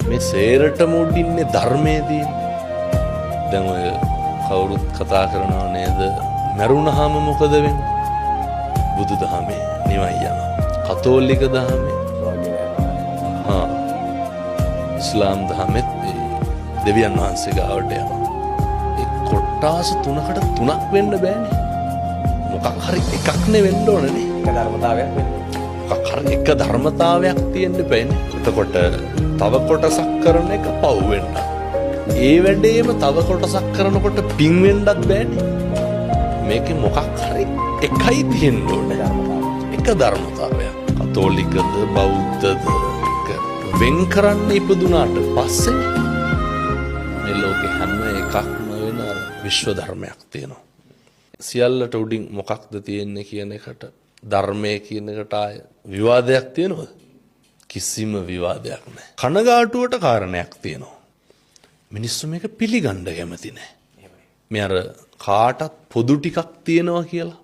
මේ සේරටම උඩින්නේ ධර්මයේ තියෙන. දැන් ඔය කවුරුත් කතා කරනවා නේද? මරුණාම මොකද වෙන්නේ? බුදුදහමේ නිවන් යනවා. කතෝලික දහමේ ඉස්ලාම් දහමෙත් දෙවියන් වහන්සේ ගාවට යනවා. ඒ කොට්ටාස තුනකට තුනක් වෙන්න බෑනේ. මොකක් හරි එකක්නේ වෙන්න ඕනනේ. එක ධර්මතාවයක් වෙන්න. මොකක් හරි එක ධර්මතාවයක් තියෙන්න බෑනේ. එතකොට තව කොටසක් කරන එක පව් වෙන්න. ඒ වැඩේම තව කොටසක් කරනකොට පින් වෙන්නත් බෑනේ. මේකේ මොකක් හරි එකයි තියෙන්න ඕනේ. එක ධර්මතාවයක්. කතෝලිකද බෞද්ධද වෙන් කරන්න ඉපදුනාට පස්සේ මේ ලෝකේ හැම එකක්ම වෙන විශ්ව ධර්මයක් තියෙනවා. සියල්ලට උඩින් මොකක්ද තියෙන්නේ කියන එකට ධර්මයේ කියන එකට ආය විවාදයක් තියෙනවද? කිසිම විවාදයක් නැහැ. කනගාටුවට කාරණයක් තියෙනවා. මිනිස්සු මේක පිළිගන්න කැමති නැහැ. මේ අර කාටත් පොදු ටිකක් තියෙනවා කියලා